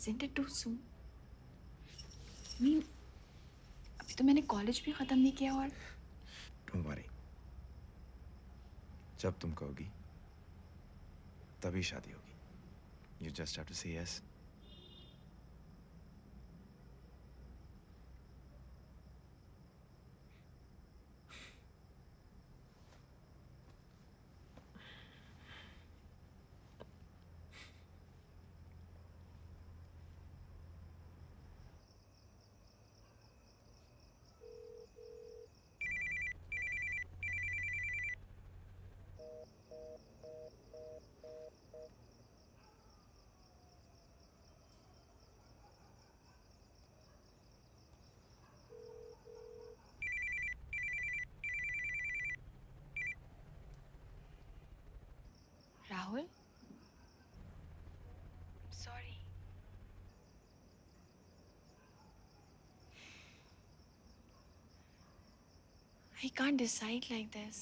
Isn't it too soon? I mean, अभी तो मैंने कॉलेज भी खत्म नहीं किया और Don't worry. जब तुम कहोगी तभी शादी होगी. You just have to say yes. Rahul sorry I can't decide like this.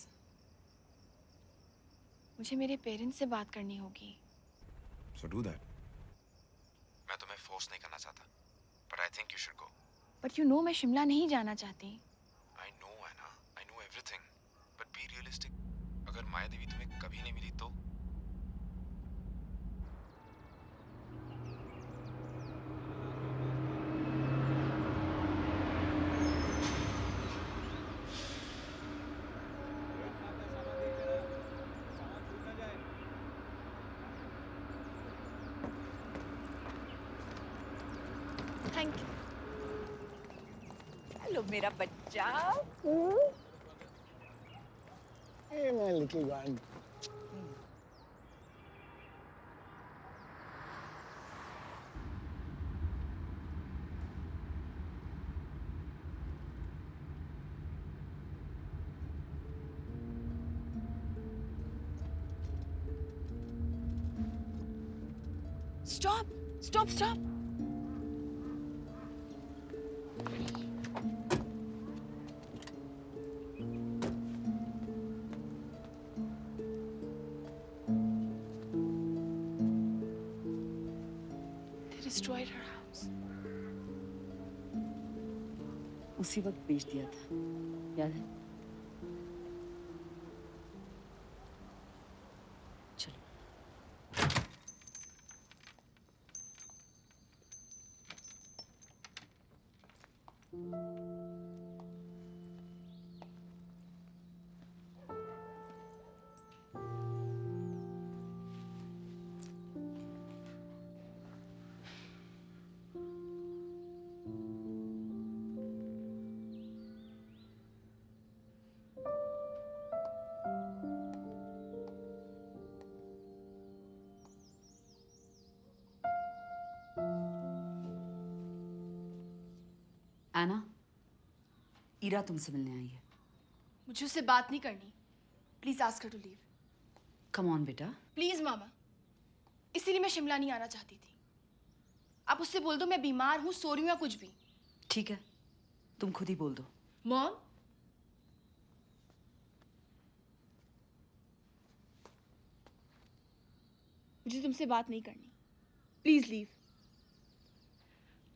मुझे मेरे पेरेंट्स से बात करनी होगी. So do that. मैं तुम्हें फोर्स नहीं करना चाहता, but I think you should go. But you know मैं शिमला नहीं जाना चाहती. I know Anna, I know everything, but be realistic. अगर माया देवी तुम्हें कभी नहीं मिली तो थैंक यू. हेलो मेरा बच्चा. Hey, my little one. Stop stop stop. They destroyed her house. उसी वक्त बेच दिया था, याद है? चलो. एना, ईरा तुमसे मिलने आई है. मुझे उससे बात नहीं करनी. Please ask her to leave. Come on बेटा. प्लीज मामा. इसीलिए मैं शिमला नहीं आना चाहती थी. आप उससे बोल दो मैं बीमार हूँ, सो रही हूँ या कुछ भी. ठीक है, तुम खुद ही बोल दो. मॉम. मुझे तुमसे बात नहीं करनी. Please leave.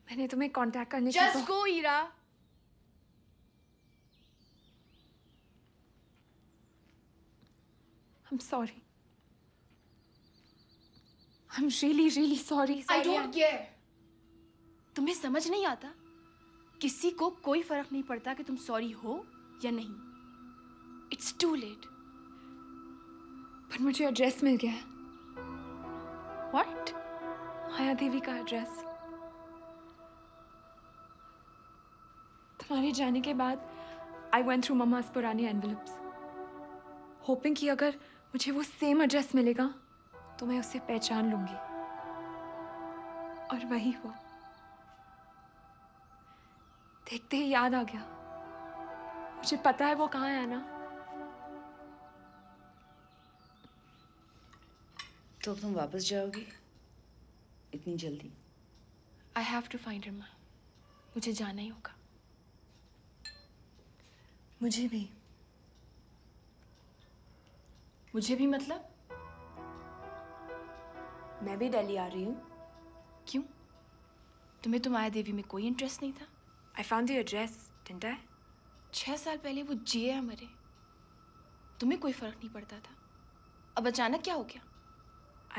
मैंने तुम्हें कांटेक्ट करने की just go Ira. I'm sorry. I'm really, really sorry. I don't care. तुम्हें समझ नहीं आता? किसी को कोई फर्क नहीं पड़ता कि तुम सॉरी हो या नहीं. It's too late. पर मुझे एड्रेस मिल गया है. व्हाट? माया देवी का एड्रेस. तुम्हारे जाने के बाद आई वेंट थ्रू मम्मास पुराने एनवेलप्स, होपिंग कि अगर मुझे वो सेम एड्रेस मिलेगा तो मैं उसे पहचान लूंगी. और वही हुआ. देखते ही याद आ गया. मुझे पता है वो कहाँ है ना. तो अब तुम वापस जाओगी इतनी जल्दी? I have to find her. मुझे जाना ही होगा. मुझे भी. मुझे भी मतलब? मैं भी दिल्ली आ रही हूँ. क्यों? तुम्हें तो माया देवी में कोई इंटरेस्ट नहीं था। I found the address, didn't I? 6 साल पहले वो जिए या मरे, तुम्हें कोई फर्क नहीं पड़ता था। अब अचानक क्या हो गया?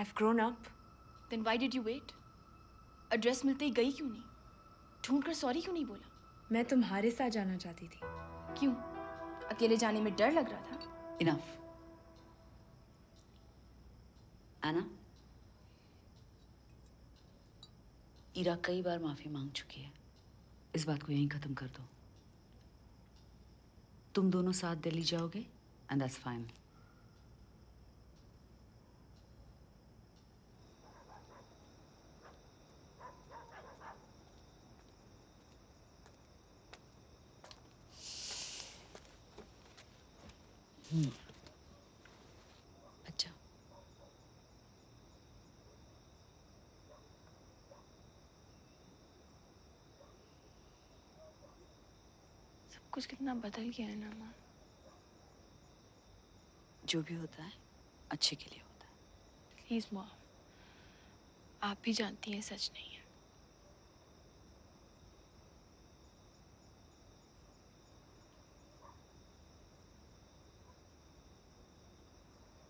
I've grown up. Then why did you wait? Address मिलते ही गई क्यों नहीं? ढूंढ कर सॉरी क्यों नहीं बोला? मैं तुम्हारे साथ जाना चाहती थी। क्यों? अकेले जाने में डर लग रहा था? इनफ। आना, ईरा कई बार माफी मांग चुकी है। इस बात को यहीं खत्म कर दो। तुम दोनों साथ दिल्ली जाओगे एंड दैट्स फाइन। अच्छा, सब कुछ कितना बदल गया है ना माँ। जो भी होता है अच्छे के लिए होता है। प्लीज माँ, आप भी जानती हैं सच नहीं है।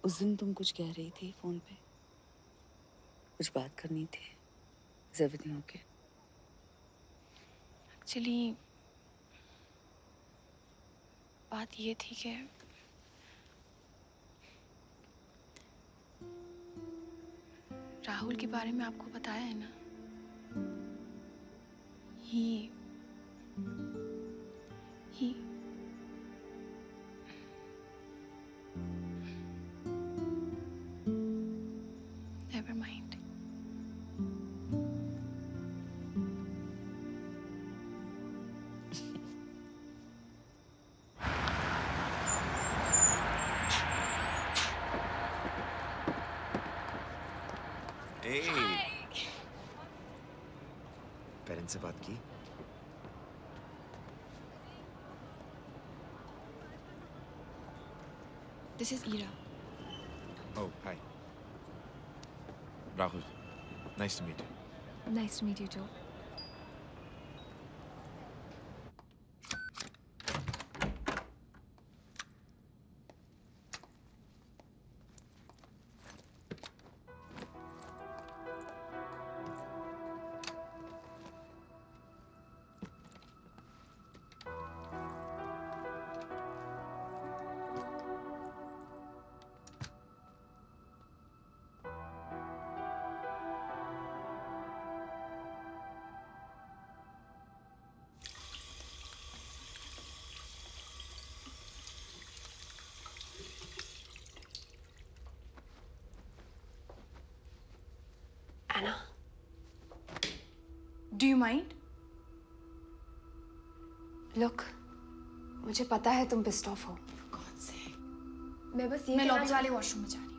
उस दिन तुम कुछ कह रही थी फोन पे, कुछ बात करनी थी। Is everything okay? एक्चुअली बात ये थी कि राहुल के बारे में आपको बताया है ना। He never mind. पेरेंट्स से बात की? This is Ira. Oh hi, Rahul, nice to meet you. Nice to meet you too. Anna, do you mind? Look, मुझे पता है तुम पिस्ड ऑफ हो। कौन से? मैं बस ये मैं कहना लॉबी वाले वॉशरूम में जा रही हूँ।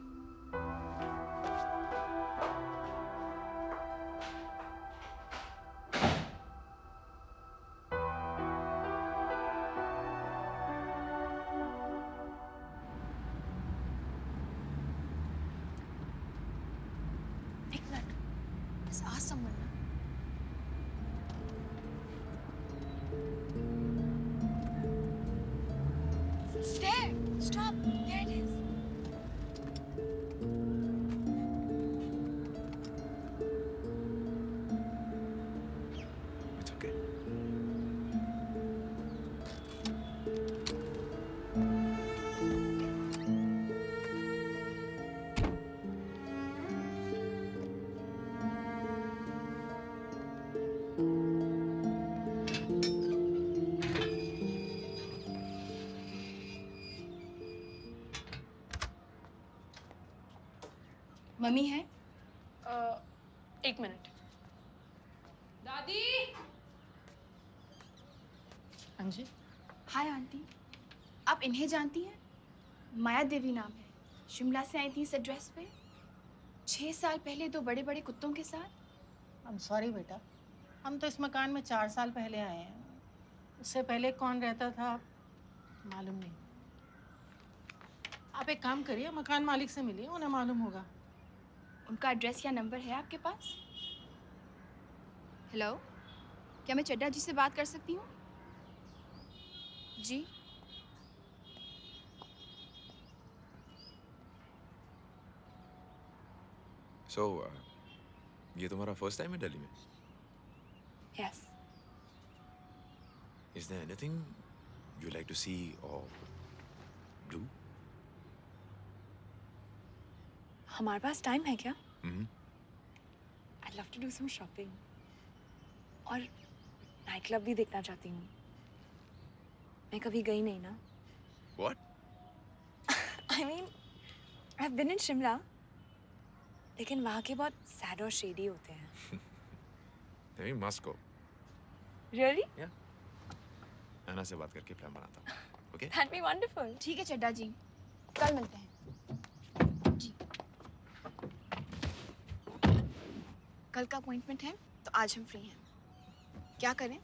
एक मिनट, बस ask someone ना। Stare! Stop! There it is. It's okay. Mummy है? एक मिनट। दादी। हाँ जी। हाय आंटी, आप इन्हें जानती हैं? माया देवी नाम है, शिमला से आई थी इस एड्रेस पे 6 साल पहले 2 बड़े बड़े कुत्तों के साथ। आई एम सॉरी बेटा, हम तो इस मकान में 4 साल पहले आए हैं। उससे पहले कौन रहता था मालूम नहीं। आप एक काम करिए, मकान मालिक से मिलिए, उन्हें मालूम होगा। उनका एड्रेस या नंबर है आपके पास? हेलो, क्या मैं चड्डा जी से बात कर सकती हूँ? जी। So, ये तुम्हारा फर्स्ट टाइम है दिल्ली में? Yes. Is there anything you like to see or do? हमारे पास टाइम है क्या? Mm-hmm. I'd love to do some shopping. और नाइट क्लब भी देखना चाहती हूँ। मैं कभी गई नहीं ना। What? I mean, I've been in Shimla, लेकिन वहाँ के बहुत सैड और शेडी होते हैं। Then we must go. Really? Yeah. अन्ना से बात करके प्लान बनाता हूँ. Okay? That'd be wonderful. ठीक है चड्डा जी, कल मिलते हैं। जी। कल का अपॉइंटमेंट है, तो आज हम फ्री हैं। क्या करें?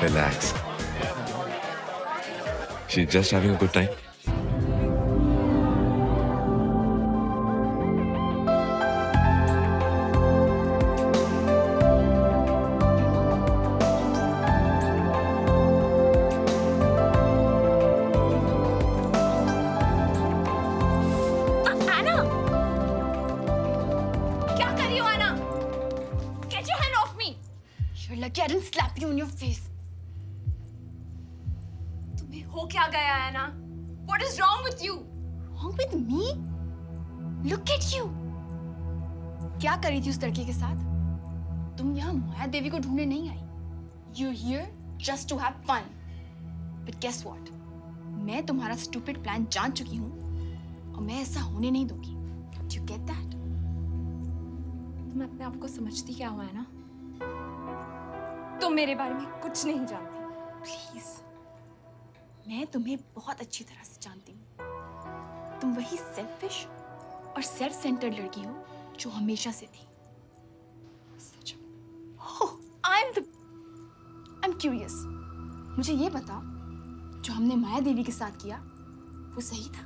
Relax. She's just having a good time. आना! क्या कर रही हो आना? Get your hand off me! You're lucky I didn't slap you in your face. तुम्हें हो क्या गया है ना? What is wrong with you? Wrong with me? Look at you. क्या कर रही थी उस लड़के के साथ? तुम यहाँ माया देवी को ढूंढने नहीं आई. You're here just to have fun. But guess what? मैं तुम्हारा stupid plan जान चुकी हूँ और मैं ऐसा होने नहीं दूंगी. Do you get that? तुम अपने आप को समझती क्या हुआ है ना? तुम मेरे बारे में कुछ नहीं जानती। Please. मैं तुम्हें बहुत अच्छी तरह से जानती हूँ. तुम वही सेल्फिश और सेल्फ सेंटर्ड लड़की हो जो हमेशा से थी. सच में। Oh, I'm curious. मुझे ये बताओ, जो हमने माया देवी के साथ किया, वो सही था?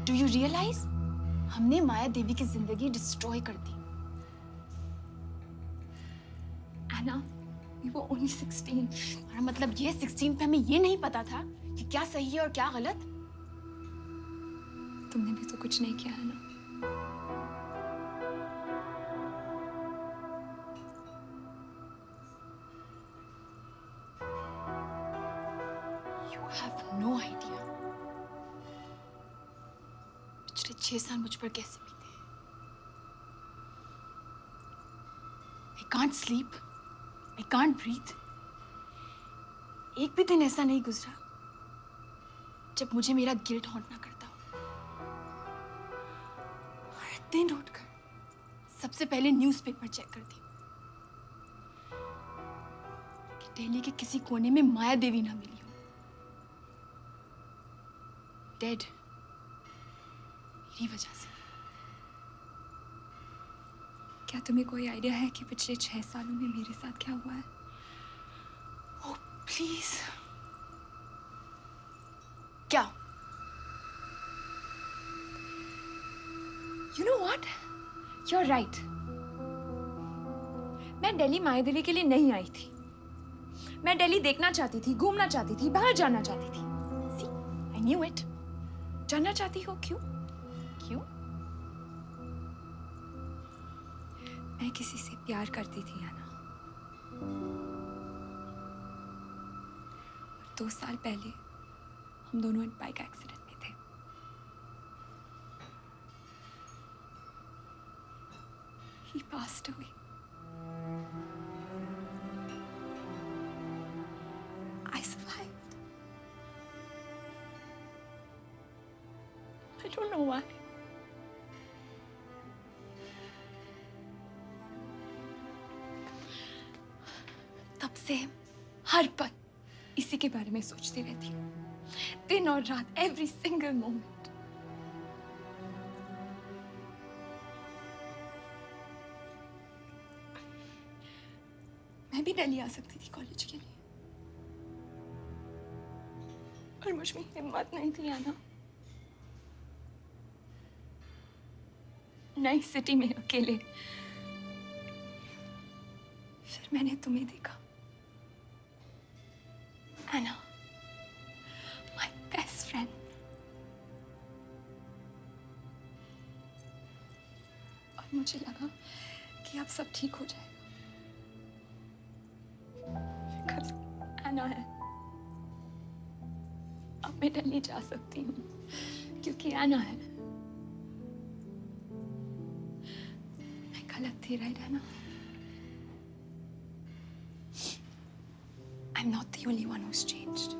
Do you realize? हमने माया देवी की जिंदगी डिस्ट्रॉय कर दी. Anna, we were only 16. और मतलब ये 16 पे हमें ये नहीं पता था कि क्या सही है और क्या गलत. तुमने भी तो कुछ नहीं किया है ना? You have no idea. पिछले 6 साल मुझ पर कैसे बीते. I can't sleep. I can't breathe. एक भी दिन ऐसा नहीं गुजरा जब मुझे मेरा गिल्ट हॉन्ट ना करता हो. हर दिन उठकर सबसे पहले न्यूज़पेपर चेक करती हूँ कि दिल्ली के किसी कोने में माया देवी ना मिली हो. डेड मेरी वजह से. क्या तुम्हें कोई आइडिया है कि पिछले 6 सालों में मेरे साथ क्या हुआ है? Oh, please. क्या? You know what? You're right. मैं दिल्ली माया देवी के लिए नहीं आई थी. मैं दिल्ली देखना चाहती थी, घूमना चाहती थी, बाहर जाना चाहती थी. See, I knew it. जानना चाहती हो क्यों? क्यों? मैं किसी से प्यार करती थी अन्ना. और 2 साल पहले हम दोनों एक बाइक एक्सीडेंट में थे. He passed away. I survived. I don't know why. तब सेम, हर पल इसी के बारे में सोचती रहती हूँ, दिन और रात, एवरी सिंगल मोमेंट। मैं भी दिल्ली आ सकती थी कॉलेज के लिए, पर मुझ में हिम्मत नहीं थी आना। नई सिटी में अकेले। फिर मैंने तुम्हें देखा, Anna, my best friend. और मुझे लगा कि अब सब ठीक हो जाएगा, because Anna है। अब मैं दिल्ली जा सकती हूँ क्योंकि Anna है। मैं गलत थी, right Anna? I'm not the only one who's changed.